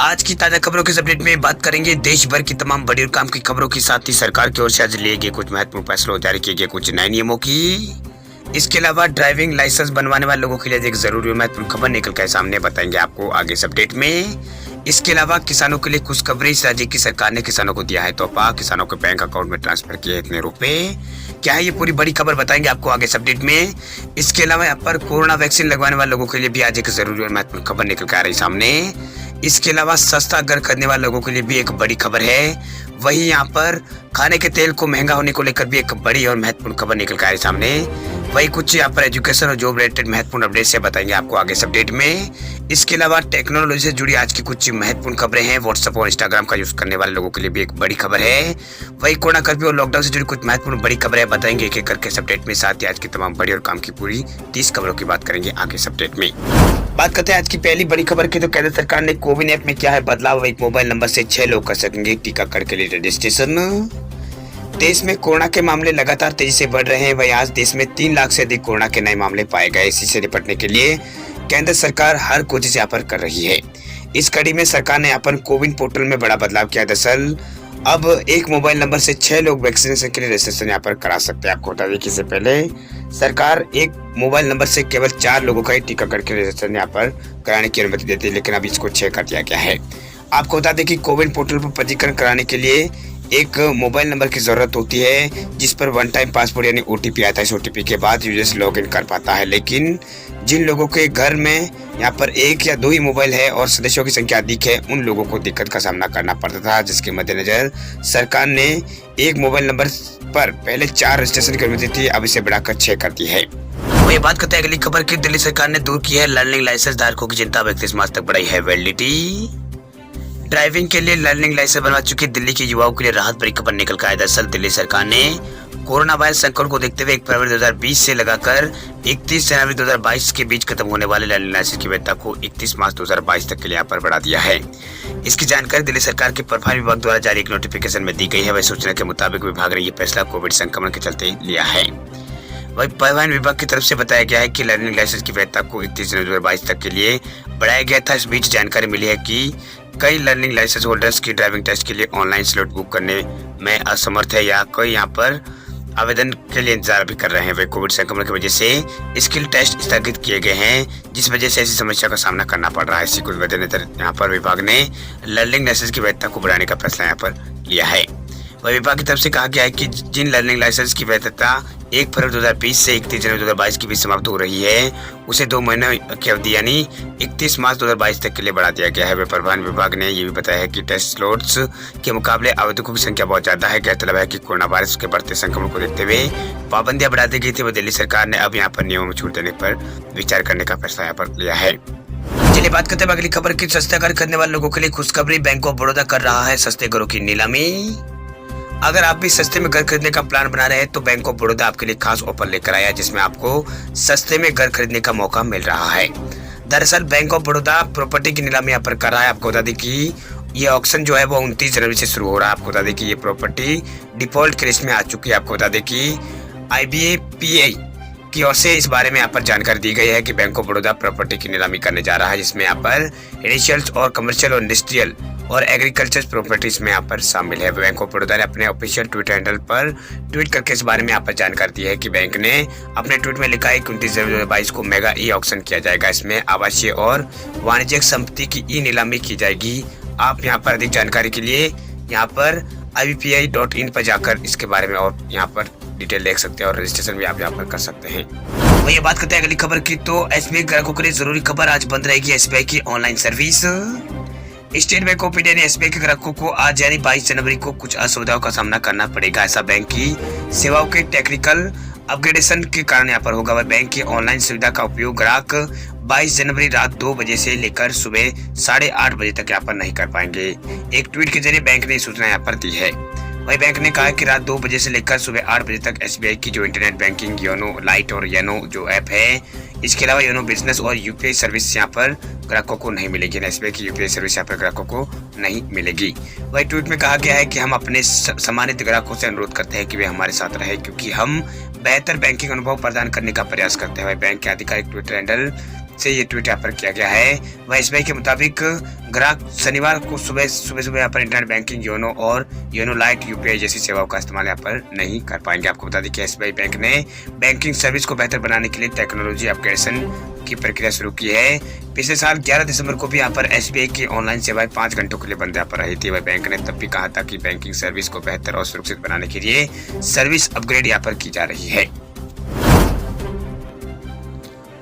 आज की ताजा खबरों के अपडेट में बात करेंगे देश भर की तमाम बड़ी और काम की खबरों के साथ ही सरकार की ओर से आज लिए गए कुछ महत्वपूर्ण फैसलों, जारी किए गए कुछ नए नियमों की। इसके अलावा ड्राइविंग लाइसेंस बनवाने वाले लोगों के लिए एक जरूरी और महत्वपूर्ण खबर निकल कर सामने बताएंगे आपको आगे इस अपडेट में। इसके अलावा किसानों के लिए खुशखबरी, राज्य की सरकार ने किसानों को दिया है तोहफा, किसानों के बैंक अकाउंट में ट्रांसफर किए इतने रुपए। क्या है ये पूरी बड़ी खबर बताएंगे आपको आगे इस अपडेट में। इसके अलावा यहाँ पर कोरोना वैक्सीन लगवाने वाले लोगों के लिए भी आज एक जरूरी और महत्वपूर्ण खबर निकल कर आ रही सामने। इसके अलावा सस्ता घर खरीदने वाले लोगों के लिए भी एक बड़ी खबर है। वहीं यहाँ पर खाने के तेल को महंगा होने को लेकर भी एक बड़ी और महत्वपूर्ण खबर निकल कर आ रही सामने। वही कुछ यहाँ पर एजुकेशन और जॉब रिलेटेड महत्वपूर्ण अपडेट से बताएंगे आपको आगे इस अपडेट में। इसके अलावा टेक्नोलॉजी से जुड़ी आज की कुछ महत्वपूर्ण खबरें हैं। व्हाट्सएप और इंस्टाग्राम का यूज करने वाले लोगों के लिए भी एक बड़ी खबर है। वही कोरोना कर्फ्यू और लॉकडाउन से जुड़ी कुछ महत्वपूर्ण बड़ी खबरें बताएंगे एक एक करके इस अपडेट में। साथ ही आज की तमाम बड़ी और काम की पूरी 30 खबरों की बात करेंगे आगे इस अपडेट में। बात करते हैं आज की पहली बड़ी खबर की, तो केंद्र सरकार ने कोविन ऐप में किया है बदलाव। एक मोबाइल नंबर से 6 लोग कर सकेंगे टीकाकरण के लिए रजिस्ट्रेशन। देश में कोरोना के मामले लगातार तेजी से बढ़ रहे हैं। वहीं आज देश में 3 लाख से अधिक कोरोना के नए मामले पाए गए। इसी से निपटने के लिए केंद्र सरकार हर कोशिश यहाँ पर कर रही है। इस कड़ी में सरकार ने अपन कोविन पोर्टल में बड़ा बदलाव किया। दरअसल अब एक मोबाइल नंबर से 6 लोग वैक्सीनेशन के लिए रजिस्ट्रेशन यहाँ पर करा सकते हैं। आपको बता दें कि इससे पहले सरकार एक मोबाइल नंबर से केवल 4 लोगों का ही टीकाकरण के लिए रजिस्ट्रेशन यहाँ पर कराने की अनुमति देती है, लेकिन अब इसको 6 कर दिया गया है। आपको बता दें कि कोविन पोर्टल पर पंजीकरण कराने के लिए एक मोबाइल नंबर की जरूरत होती है, जिस पर वन टाइम पासवर्ड यानी OTP आता है। इस OTP के बाद यूजर्स लॉगिन कर पाता है। लेकिन जिन लोगों के घर में यहाँ पर 1 या 2 ही मोबाइल है और सदस्यों की संख्या अधिक है, उन लोगों को दिक्कत का सामना करना पड़ता था, जिसके मद्देनजर सरकार ने एक मोबाइल नंबर पर पहले 4 रजिस्ट्रेशन की अनुमति थी, अब इसे बढ़ाकर 6 कर दी है। वही बात करते हैं अगली खबर की। दिल्ली सरकार ने दूर की है लर्निंग लाइसेंस धारकों की चिंता, 31 मार्च तक बढ़ाई है वैलिडिटी। ड्राइविंग के लिए लर्निंग लाइसेंस बनवा चुके दिल्ली के युवाओं के लिए राहत भरी खबर निकल कर आई। दरअसल दिल्ली सरकार ने कोरोना वायरस संकट को देखते हुए 1 फरवरी 2020 से लगाकर 31 जनवरी 2022 के बीच खत्म होने वाले लर्निंग लाइसेंस की वैधता को 31 मार्च 2022 तक के लिए यहाँ पर बढ़ा दिया है। इसकी जानकारी दिल्ली सरकार के परिवहन विभाग द्वारा जारी एक नोटिफिकेशन में दी गई है। वही सूचना के मुताबिक विभाग ने यह फैसला कोविड संक्रमण के चलते लिया है। वही परिवहन विभाग की तरफ से बताया गया है कि लर्निंग लाइसेंस की वैधता को 31 जनवरी 2022 तक के लिए बढ़ाया गया था। इस बीच जानकारी मिली है कि कई लर्निंग लाइसेंस होल्डर्स की ड्राइविंग टेस्ट के लिए ऑनलाइन स्लॉट बुक करने में असमर्थ है या कोई यहाँ पर आवेदन के लिए इंतजार भी कर रहे हैं। वे कोविड संक्रमण की वजह से स्किल टेस्ट स्थगित किए गए हैं, जिस वजह से ऐसी समस्या का सामना करना पड़ रहा है। इसी को मद्देनजर यहाँ पर विभाग ने लर्निंग लाइसेंस की वैधता को बढ़ाने का फैसला यहाँ पर लिया है। वह विभाग की तरफ से कहा गया है कि जिन लर्निंग लाइसेंस की वैधता 1 फरवरी 2020 से 31 जनवरी 2022 के बीच समाप्त हो रही है, उसे 2 महीने की अवधि यानी 31 मार्च 2022 तक के लिए बढ़ा दिया गया है। परिवहन विभाग ने ये भी बताया है कि टेस्ट स्लॉट्स के मुकाबले आवेदकों की संख्या बहुत ज्यादा है। गौरतलब है कि कोरोना वायरस के बढ़ते संक्रमण को देखते हुए पाबंदियां बढ़ा दी गई थी। वह दिल्ली सरकार ने अब यहाँ पर नियमों में छूट देने पर विचार करने का फैसला यहाँ पर लिया है। चलिए बात करते हैं अगली खबर की। सस्ते घर खरीदने वाले लोगों के लिए खुशखबरी, बैंक ऑफ बड़ौदा कर रहा है सस्ते घरों की नीलामी। अगर आप भी सस्ते में घर खरीदने का प्लान बना रहे हैं तो बैंक ऑफ बड़ौदा आपके लिए खास ऑफर लेकर आया, जिसमें आपको सस्ते में घर खरीदने का मौका मिल रहा है। दरअसल बैंक ऑफ बड़ौदा प्रॉपर्टी की नीलामी यहाँ पर कर रहा है। आपको बता दें कि ये ऑक्शन जो है वो 29 जनवरी से शुरू हो रहा है। आपको बता दें कि ये प्रॉपर्टी डिफॉल्ट के लिस्ट में आ चुकी है। आपको बता दें कि IBAPI की ओर से इस बारे में यहाँ पर जानकारी दी गई है कि बैंक ऑफ बड़ौदा प्रॉपर्टी की नीलामी करने जा रहा है, जिसमें यहाँ पर रेजिडेंशियल और कमर्शियल और इंडस्ट्रियल और एग्रीकल्चर प्रॉपर्टीज में यहाँ पर शामिल है। बैंक ऑफ बड़ौदा ने अपने ऑफिशियल ट्विटर हैंडल पर ट्वीट करके इस बारे में यहाँ पर जानकारी दी है कि बैंक ने अपने ट्वीट में लिखा है कि 29 जनवरी 2022 को मेगा ई ऑक्शन किया जाएगा। इसमें आवासीय और वाणिज्यिक संपत्ति की ई नीलामी की जाएगी। आप यहाँ पर अधिक जानकारी के लिए यहाँ पर IBPI.in पर जाकर इसके बारे में और यहाँ पर डिटेल देख सकते हैं और रजिस्ट्रेशन भी आप यहाँ पर कर सकते हैं। वही बात करते हैं अगली खबर की, तो SBI ग्राहकों के लिए जरूरी खबर, आज बंद रहेगी SBI की online service. State bank of India ने SBI के ग्राहकों को आज यानी 22 जनवरी को कुछ असुविधाओं का सामना करना पड़ेगा। ऐसा बैंक की सेवाओं के टेक्निकल अपग्रेडेशन के कारण यहाँ पर होगा। वह बैंक की ऑनलाइन सुविधा का उपयोग ग्राहक 22 जनवरी रात 2 बजे से लेकर सुबह 8:30 बजे तक यहाँ पर नहीं कर पाएंगे। एक ट्वीट के जरिए बैंक ने सूचना यहाँ पर दी है। वही बैंक ने कहा कि रात 2 बजे से लेकर सुबह 8 बजे तक SBI की जो इंटरनेट बैंकिंग योनो लाइट और योनो जो ऐप है, इसके अलावा योनो बिजनेस और UPI सर्विस यहाँ पर ग्राहकों को नहीं मिलेगी। SBI की UPI सर्विस यहाँ पर ग्राहकों को नहीं मिलेगी। वही ट्वीट में कहा गया है कि हम अपने सम्मानित ग्राहकों से अनुरोध करते हैं कि वे हमारे साथ रहे, क्योंकि हम बेहतर बैंकिंग अनुभव प्रदान करने का प्रयास करते हैं। वही बैंक के आधिकारिक ट्विटर हैंडल से ये ट्वीट यहाँ पर किया गया है। वह एसबीआई के मुताबिक ग्राहक शनिवार को सुबह यहाँ पर इंटरनेट बैंकिंग, योनो और योनो लाइट यूपीआई जैसी सेवाओं का इस्तेमाल यहाँ पर नहीं कर पाएंगे। आपको बता दें कि एसबीआई बैंक ने बैंकिंग सर्विस को बेहतर बनाने के लिए टेक्नोलॉजी अपग्रेडेशन की प्रक्रिया शुरू की है। पिछले साल 11 दिसंबर को भी यहाँ पर एसबीआई की ऑनलाइन सेवाएं 5 घंटों के लिए बंद यहाँ पर रही थी। वह बैंक ने तब भी कहा था कि बैंकिंग सर्विस को बेहतर और सुरक्षित बनाने के लिए सर्विस अपग्रेड यहाँ पर की जा रही है।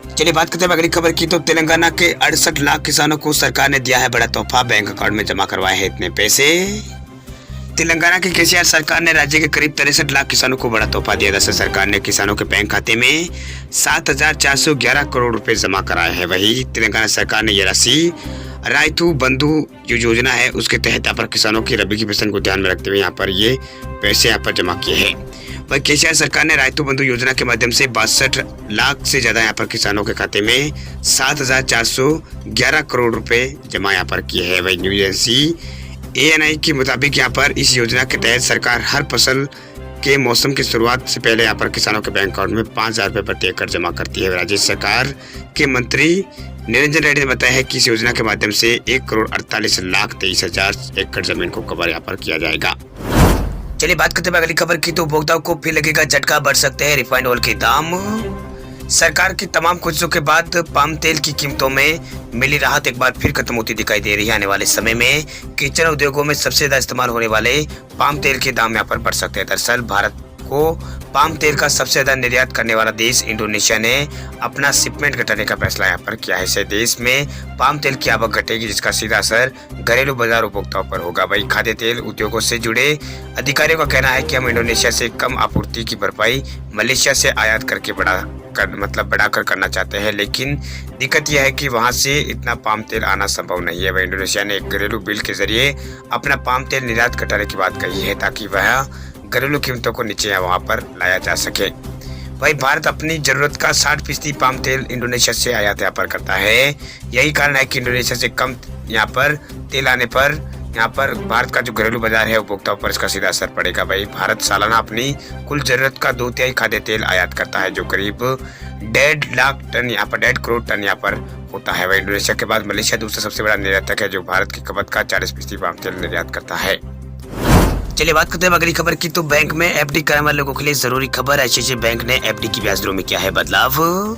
चलिए बात करते हैं अगली खबर की। तो तेलंगाना के 68 लाख किसानों को सरकार ने दिया है बड़ा तोहफा, बैंक अकाउंट में जमा करवाए हैं इतने पैसे। तेलंगाना की केसीआर सरकार ने राज्य के करीब 63 लाख किसानों को बड़ा तोहफा दिया। दरअसल सरकार ने किसानों के बैंक खाते में 7,411 करोड़ रुपए जमा कराए हैं। वही तेलंगाना सरकार ने यह राशि रायतू बंधु जो योजना है उसके तहत यहाँ पर किसानों की रबी की फसल को ध्यान में रखते हुए यहाँ पर ये पैसे यहाँ पर जमा किए हैं। वही केसीआर सरकार ने रायतू बंधु योजना के माध्यम से 62 लाख से ज्यादा यहाँ पर किसानों के खाते में 7,411 करोड़ रुपए जमा यहाँ पर किए हैं। वही न्यूज एजेंसी ANI के मुताबिक यहाँ पर इस योजना के तहत सरकार हर फसल के मौसम की शुरुआत से पहले यहाँ पर किसानों के बैंक अकाउंट में 5,000 रुपए प्रति एकड़ जमा करती है। राज्य सरकार के मंत्री निरंजन रेड्डी ने बताया है कि इस योजना के माध्यम से 1,48,23,000 एकड़ जमीन को कवर यहाँ पर किया जाएगा। चलिए बात करते हैं अगली खबर की। तो उपभोक्ताओं को फिर लगेगा झटका, बढ़ सकते हैं रिफाइंड ऑयल के दाम। सरकार की तमाम कोशिशों के बाद पाम तेल की कीमतों में मिली राहत एक बार फिर खत्म होती दिखाई दे रही है। आने वाले समय में किचन उद्योगों में सबसे ज्यादा इस्तेमाल होने वाले पाम तेल के दाम यहाँ पर बढ़ सकते हैं। दरअसल भारत को पाम तेल का सबसे ज्यादा निर्यात करने वाला देश इंडोनेशिया ने अपना शिपमेंट घटाने का फैसला यहाँ पर किया है। इससे देश में पाम तेल की आवक घटेगी, जिसका सीधा असर घरेलू बाजार उपभोक्ताओं पर होगा। वही खाद्य तेल उद्योगों से जुड़े अधिकारियों का कहना है कि हम इंडोनेशिया से कम आपूर्ति की भरपाई मलेशिया से आयात करके बढ़ाकर करना चाहते हैं, लेकिन दिक्कत यह है कि वहां से इतना पाम तेल आना संभव नहीं है। वह इंडोनेशिया ने एक घरेलू बिल के जरिए अपना पाम तेल निर्यात घटाने की बात कही है ताकि वह घरेलू कीमतों को नीचे वहां पर लाया जा सके। वही भारत अपनी जरूरत का 60% पाम तेल इंडोनेशिया से आयात यहाँ पर करता है। यही कारण है कि इंडोनेशिया से कम यहाँ पर तेल आने पर यहाँ पर भारत का जो घरेलू बाजार है उपभोक्ताओं पर इसका सीधा असर पड़ेगा। वही भारत सालाना अपनी कुल जरूरत का 2/3 खाद्य तेल आयात करता है, जो करीब 1.5 लाख टन यहाँ पर 1.5 करोड़ टन यहाँ पर होता है। वह इंडोनेशिया के बाद मलेशिया दूसरा सबसे बड़ा निर्यातक है, जो भारत की खपत का 40% पाम तेल निर्यात करता है। चलिए बात करते हैं अगली खबर की। तो बैंक में एफडी कराने वाले लोगों के लिए जरूरी खबर। आईसीआईसीआई बैंक ने एफडी की ब्याज दरों में किया है बदलाव।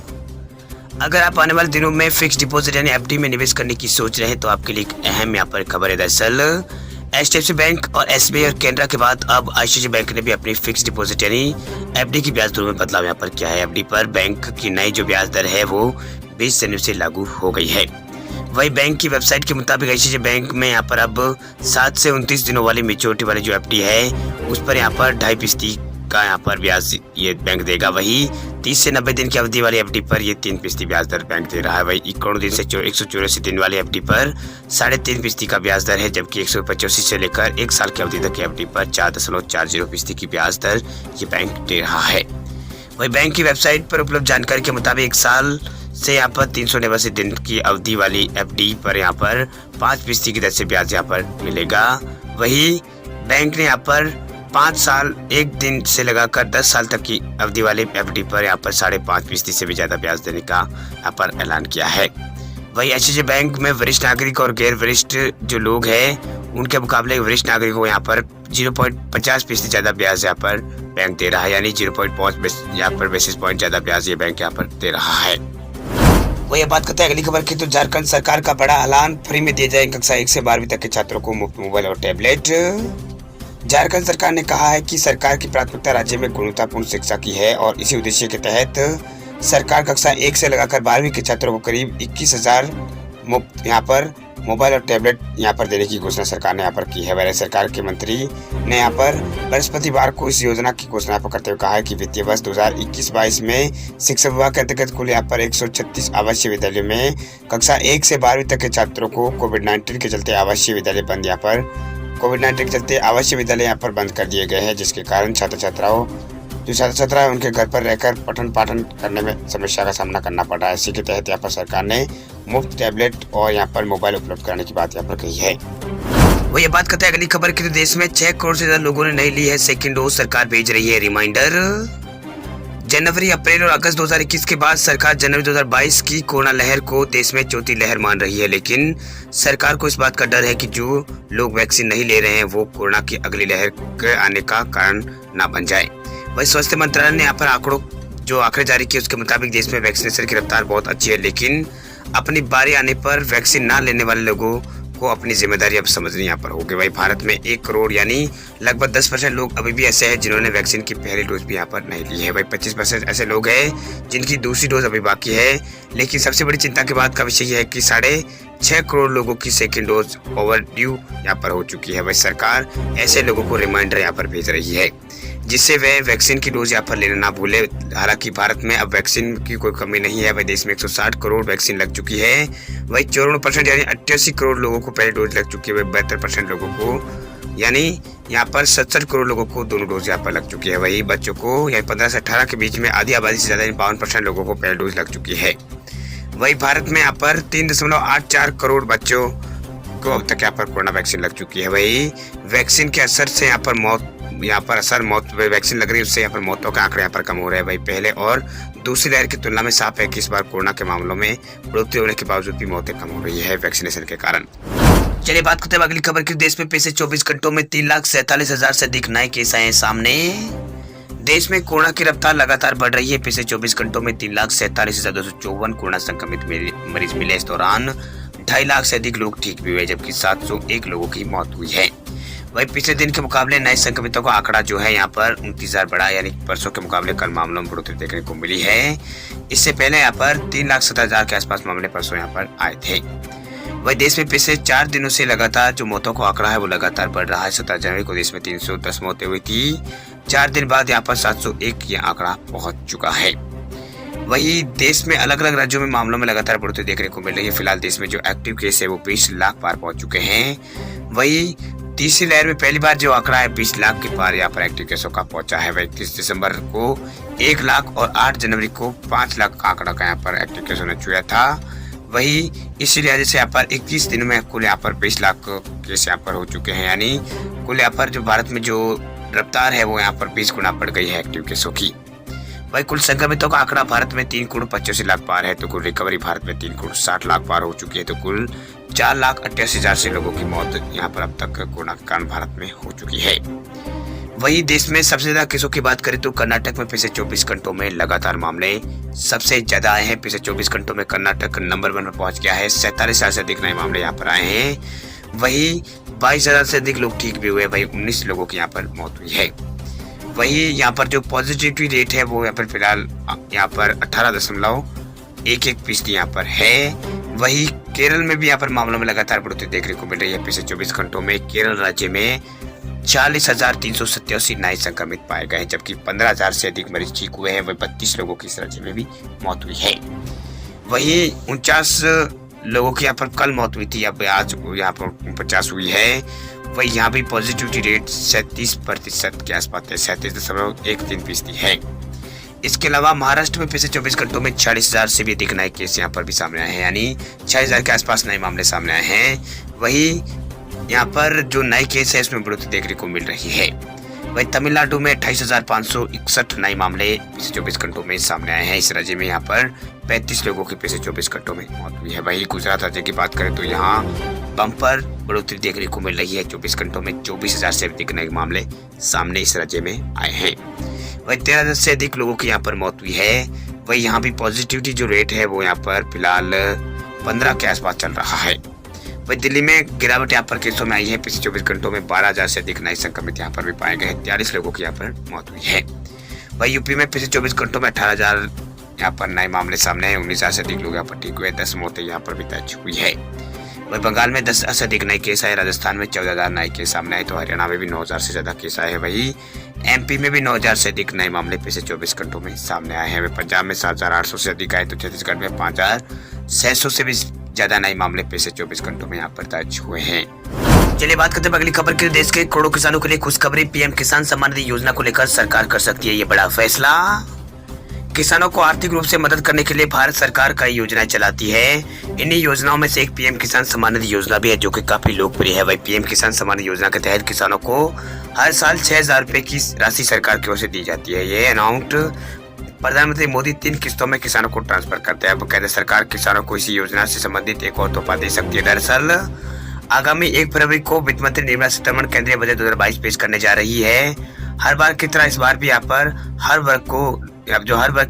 अगर आप आने वाले दिनों में फिक्स डिपॉजिट यानी एफडी में निवेश करने की सोच रहे हैं तो आपके लिए एक अहम यहाँ पर खबर है। दरअसल एचडीएफसी बैंक और एसबीआई और कैनरा के बाद अब आईसीआईसीआई बैंक ने भी अपनी फिक्स डिपॉजिट यानी एफडी की ब्याज दरों में बदलाव यहाँ पर किया है। एफडी पर बैंक की नई जो ब्याज दर है वो 20 जनवरी से लागू हो गई है। वही बैंक की वेबसाइट के मुताबिक आईसीआईसीआई बैंक में यहाँ पर अब 7 से 29 दिनों वाली मेच्योरिटी वाली जो एफडी है उस पर यहाँ पर 2.5% का यहाँ पर ब्याज ये बैंक देगा। वही 30 से 90 दिन की अवधि वाली एफडी पर ये 3% ब्याज दर बैंक दे रहा है। वही 91 दिन से 184 दिन वाली एफडी पर 3.5% का ब्याज दर है, जबकि 185 से लेकर 1 साल की अवधि तक की एफडी पर 4.40% की ब्याज दर ये बैंक दे रहा है। वही बैंक की वेबसाइट पर उपलब्ध जानकारी के मुताबिक 1 साल से यहाँ पर 389 दिन की अवधि वाली एफडी पर यहाँ पर 5% की दर से ब्याज यहाँ पर मिलेगा। वही बैंक ने यहाँ पर 5 साल 1 दिन से लगाकर 10 साल तक की अवधि वाले एफडी पर यहाँ पर 5.5% से भी ज्यादा ब्याज देने का यहाँ पर ऐलान किया है। वही आईसीआईसीआई बैंक में वरिष्ठ नागरिक और गैर वरिष्ठ जो लोग हैं उनके मुकाबले वरिष्ठ नागरिकों को यहाँ पर 0.50% ज्यादा ब्याज यहाँ पर बैंक दे रहा है, यानी 0.5 यहाँ पर बेसिस पॉइंट ज्यादा ब्याज ये बैंक यहाँ पर दे रहा है। वही बात करते हैं अगली खबर की। तो झारखंड सरकार का बड़ा ऐलान, फ्री में दिए जाएंगे कक्षा 1 से 12वीं तक के छात्रों को मुफ्त मोबाइल और टैबलेट। झारखंड सरकार ने कहा है कि सरकार की प्राथमिकता राज्य में गुणवत्तापूर्ण शिक्षा की है और इसी उद्देश्य के तहत सरकार कक्षा 1 से लगाकर 12वीं के छात्रों को करीब 21,000 मुफ्त यहाँ पर मोबाइल और टैबलेट यहाँ पर देने की घोषणा सरकार ने यहाँ पर की है। वह सरकार के मंत्री ने यहाँ पर बृहस्पतिवार को इस योजना की घोषणा करते हुए कहा है कि वित्तीय वर्ष 2021-22 में शिक्षा विभाग के अंतर्गत कुल यहाँ पर 136 आवासीय विद्यालयों में कक्षा 1 से 12वीं तक के छात्रों को कोविड-19 के चलते आवासीय विद्यालय यहाँ पर बंद कर दिए गए हैं, जिसके कारण छात्र छात्राएं उनके घर पर रहकर पठन पाठन करने में समस्या का सामना करना पड़ रहा है। इसी के तहत यहाँ पर सरकार ने मुफ्त टैबलेट और यहाँ पर मोबाइल उपलब्ध कराने की बात यहाँ पर कही है। वो ये बात करते हैं अगली खबर की। तो देश में 6 करोड़ से ज्यादा लोगों ने नहीं ली है सेकेंड डोज, सरकार भेज रही है रिमाइंडर। जनवरी, अप्रैल और अगस्त 2021 के बाद सरकार जनवरी 2022 की कोरोना लहर को देश में चौथी लहर मान रही है, लेकिन सरकार को इस बात का डर है कि जो लोग वैक्सीन नहीं ले रहे हैं वो कोरोना की अगली लहर के आने का कारण ना बन जाए। वही स्वास्थ्य मंत्रालय ने यहाँ पर आंकड़े जारी किए, उसके मुताबिक देश में वैक्सीनेशन की रफ्तार बहुत अच्छी है, लेकिन अपनी बारी आने पर वैक्सीन ना लेने वाले लोगों को अपनी जिम्मेदारी अब समझनी यहाँ पर होगी। वही भारत में 1 करोड़ यानी लगभग 10% लोग अभी भी ऐसे हैं जिन्होंने वैक्सीन की पहली डोज भी यहाँ पर नहीं ली है। वही 25% ऐसे लोग हैं जिनकी दूसरी डोज अभी बाकी है, लेकिन सबसे बड़ी चिंता की बात का विषय यह है कि 6.5 करोड़ लोगों की सेकेंड डोज ओवर ड्यू यहाँ पर हो चुकी है। वही सरकार ऐसे लोगों को रिमाइंडर यहाँ पर भेज रही है जिससे वे वैक्सीन की डोज यहाँ पर लेना ना भूले। हालांकि भारत में अब वैक्सीन की कोई कमी नहीं है। वही देश में 160 करोड़ वैक्सीन लग चुकी है। वही 54% यानी 88 करोड़ लोगों को पहली डोज लग चुकी है। वही 72% लोगों को यानी यहाँ पर 67 करोड़ लोगों को दोनों डोज यहाँ पर लग चुकी है। वही बच्चों को यानी 15 से 18 के बीच में आधी आबादी से ज्यादा 52% लोगों को पहली डोज लग चुकी है। वही भारत में यहाँ पर 3.84 करोड़ बच्चों को अब तक यहाँ पर कोरोना वैक्सीन लग चुकी है। वही वैक्सीन के असर से वैक्सीन लग रही है, उससे यहाँ पर मौतों के आंकड़े यहाँ पर कम हो रहे हैं। वही पहले और दूसरी लहर की तुलना में साफ है कि इस बार कोरोना के मामलों में बढ़ोतरी होने के बावजूद भी मौतें कम हो रही है वैक्सीनेशन के कारण। चलिए बात करते हैं अगली खबर की। देश में पिछले 24 घंटों में 3,47,000 से अधिक नए केस आए सामने। देश में कोरोना की रफ्तार लगातार बढ़ रही है। पिछले 24 घंटों में 3,47,254 कोरोना संक्रमित मरीज मिले। इस दौरान 2.5 लाख से अधिक लोग ठीक भी हुए, जबकि 701 लोगों की मौत हुई है। वही पिछले दिन के मुकाबले नए संक्रमितों का आंकड़ा जो है यहाँ पर 29,000 बढ़ा, यानी परसों के मुकाबले कल मामलों में बढ़ोतरी देखने को मिली है। इससे पहले यहाँ पर 3,70,000 के आसपास मामले परसों यहाँ पर आए थे। वही देश में पिछले 4 दिनों से लगातार जो मौतों का आंकड़ा है वो लगातार बढ़ रहा है। 17 जनवरी को देश में 310 मौतें हुई थी। 4 दिन बाद यहाँ पर 701 ये आंकड़ा पहुंच चुका है। वही देश में अलग अलग राज्यों में मामलों में लगातार बढ़ोतरी देखने को मिल रही है। फिलहाल देश में जो एक्टिव केस है वो 20 लाख पार पहुंच चुके हैं। वही तीसरी लहर में पहली बार जो आंकड़ा है 20 लाख के पार यहाँ पर एक्टिव केसों का पहुंचा है। 31 दिसंबर को 1 लाख और 8 जनवरी को 5 लाख का आंकड़ा का यहाँ पर एक्टिव केसों ने छुआ था। वही इसी लिहाज से यहाँ पर 21 दिनों में कुल यहाँ पर 20 लाख केस यहाँ पर हो चुके हैं, यानी कुल यहाँ पर जो भारत में जो रफ्तार है वो यहाँ पर 20 गुना बढ़ गई है एक्टिव केसों की। वही कुल संक्रमितों का आंकड़ा भारत में 3,85 लाख पार है, तो कुल रिकवरी भारत में 3,60 लाख पार हो चुकी है। तो कुल 4,88,000 से लोगों की मौत यहाँ पर अब तक कोरोना के कारण भारत में हो चुकी है। वही देश में सबसे ज्यादा केसों की बात करें तो कर्नाटक में पिछले 24 घंटों में लगातार मामले सबसे ज्यादा आए हैं। पिछले 24 घंटों में कर्नाटक नंबर 1 पर पहुंच गया है। 47,000 से अधिक नए मामले यहाँ पर आए हैं। वही 22,000 से अधिक लोग ठीक भी हुए। वही 19 लोगों की यहाँ पर मौत हुई है। वही यहाँ पर जो पॉजिटिविटी रेट है वो यहाँ पर फिलहाल यहाँ पर 18.11% यहाँ पर है। वही केरल में भी यहाँ पर मामलों में लगातार बढ़ोतरी देखने को मिल रही है। पिछले 24 घंटों में केरल राज्य में 40,387 नए संक्रमित पाए गए, जबकि 15,000 से अधिक मरीज ठीक हुए हैं। वही 32 लोगों की इस राज्य में भी मौत हुई है। वही 49 लोगों की यहाँ पर कल मौत हुई थी, अब आज यहाँ पर 50 हुई है। वही यहाँ भी पॉजिटिविटी रेट 37% के आसपास है, 37.13% है। इसके अलावा महाराष्ट्र में पिछले 24 घंटों में 40,000 से भी अधिक नए केस यहाँ पर भी सामने आए हैं, यानी 40,000 के आसपास नए मामले सामने आए हैं। वही यहाँ पर जो नए केस है इसमें बढ़ोतरी देखने को मिल रही है। वही तमिलनाडु में 28,561 नए मामले पिछले 24 घंटों में सामने आए हैं। इस राज्य में यहाँ पर 35 लोगों की पिछले 24 घंटों में मौत हुई है। वही गुजरात राज्य की बात करें तो यहाँ बम्पर बढ़ोतरी देखने को मिल रही है। 24 घंटों में 24,000 से अधिक नए मामले सामने इस राज्य में आए हैं। वही 13,000 से अधिक लोगों की यहाँ पर मौत हुई है। वही यहाँ भी पॉजिटिविटी जो रेट है वो यहाँ पर फिलहाल 15 के आसपास चल रहा है। वही दिल्ली में गिरावट यहाँ पर केसों में आई है। पिछले 24 घंटों में 12,000 से अधिक नए संक्रमित यहाँ पर भी पाए गए। 43 लोगों की यहाँ पर मौत हुई है। वही यूपी में पिछले 24 घंटों में 18,000 यहाँ पर नए मामले सामने हैं। 19,000 से अधिक लोग यहाँ पर ठीक हुए। 10 मौतें यहाँ पर भी दर्ज हुई है। वही बंगाल में 10,000 से अधिक नए केस आए। राजस्थान में 14,000 नए केस सामने आए। तो हरियाणा में भी 9,000 से ज्यादा केस आए हैं। वही एमपी में भी 9,000 से अधिक नए मामले पिछले 24 घंटों में सामने आए हैं। पंजाब में 7,800 से अधिक आए। तो छत्तीसगढ़ में 5,600 से भी ज्यादा नए मामले पिछले 24 घंटों में यहाँ पर दर्ज हुए हैं। चलिए बात करते हैं अगली खबर की। देश के करोड़ों किसानों के लिए खुशखबरी, पीएम किसान सम्मान निधि योजना को लेकर सरकार कर सकती है ये बड़ा फैसला। किसानों को आर्थिक रूप से मदद करने के लिए भारत सरकार कई योजनाएं चलाती है। इन्हीं योजनाओं में से एक पीएम किसान सम्मान निधि योजना भी है, जो कि काफी लोकप्रिय है। वही पीएम किसान सम्मान निधि योजना के तहत किसानों को हर साल 6,000 रुपए की राशि सरकार की ओर से दी जाती है। ये अमाउंट प्रधानमंत्री मोदी 3 किस्तों में किसानों को ट्रांसफर करते हैं। अब केंद्र सरकार किसानों को इसी योजना से संबंधित एक और तोहफा दे सकती है। दरअसल आगामी 1 फरवरी को वित्त मंत्री निर्मला सीतारमण केंद्रीय बजट 2022 पेश करने जा रही है। हर बार की तरह इस बार भी यहाँ पर हर वर्ग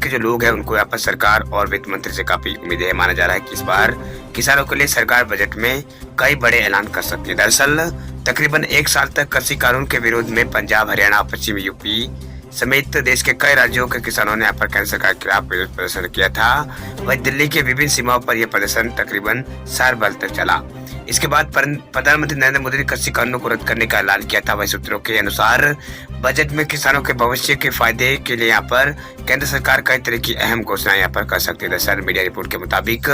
के जो लोग हैं उनको यहाँ पर सरकार और वित्त मंत्री से काफी उम्मीदें है। माना जा रहा है कि इस बार किसानों के लिए सरकार बजट में कई बड़े ऐलान कर सकती है। दरअसल तकरीबन 1 साल तक कृषि कानून के विरोध में पंजाब, हरियाणा, पश्चिमी यूपी समेत देश के कई राज्यों के किसानों ने यहाँ पर केंद्र सरकार के खिलाफ प्रदर्शन किया था। वहीं दिल्ली के विभिन्न सीमाओं पर यह प्रदर्शन तकरीबन 4 साल तक चला। इसके बाद प्रधानमंत्री नरेंद्र मोदी ने कृषि कानूनों को रद्द करने का ऐलान किया था। वही सूत्रों के अनुसार बजट में किसानों के भविष्य के फायदे के लिए यहाँ पर केंद्र सरकार कई तरह की अहम घोषणाएं यहाँ पर कर सकती है। दरअसल मीडिया रिपोर्ट के मुताबिक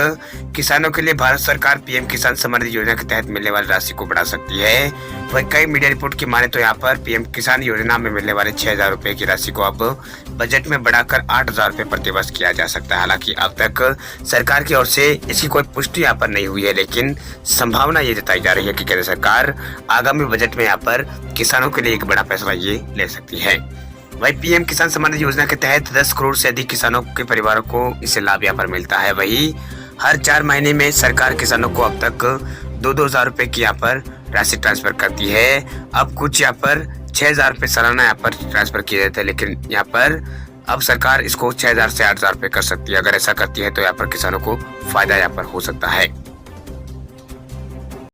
किसानों के लिए भारत सरकार पीएम किसान सम्मान निधि योजना के तहत मिलने वाली राशि को बढ़ा सकती है। वही कई मीडिया रिपोर्ट की माने तो यहाँ पर पीएम किसान योजना में मिलने वाले 6,000 रुपए की राशि को अब बजट में बढ़ाकर 8,000 रुपए प्रतिवर्ष किया जा सकता है। हालांकि अब तक सरकार की ओर से इसकी कोई पुष्टि यहाँ पर नहीं हुई है, लेकिन संभावना ये जताई जा रही है कि केंद्र सरकार आगामी बजट में यहाँ पर किसानों के लिए एक बड़ा फैसला ये ले सकती है। वही पीएम किसान सम्मान निधि योजना के तहत 10 करोड़ से अधिक किसानों के परिवारों को इससे लाभ यहाँ पर मिलता है। वही हर 4 महीने में सरकार किसानों को अब तक 2-2 हजार रुपए की यहाँ पर राशि ट्रांसफर करती है। अब कुछ यहाँ पर 6,000 रुपए सालाना यहाँ पर ट्रांसफर किए जाते हैं, लेकिन यहाँ पर अब सरकार इसको 6,000 से 8,000 रुपए कर सकती है। अगर ऐसा करती है तो यहाँ पर किसानों को फायदा यहाँ पर हो सकता है।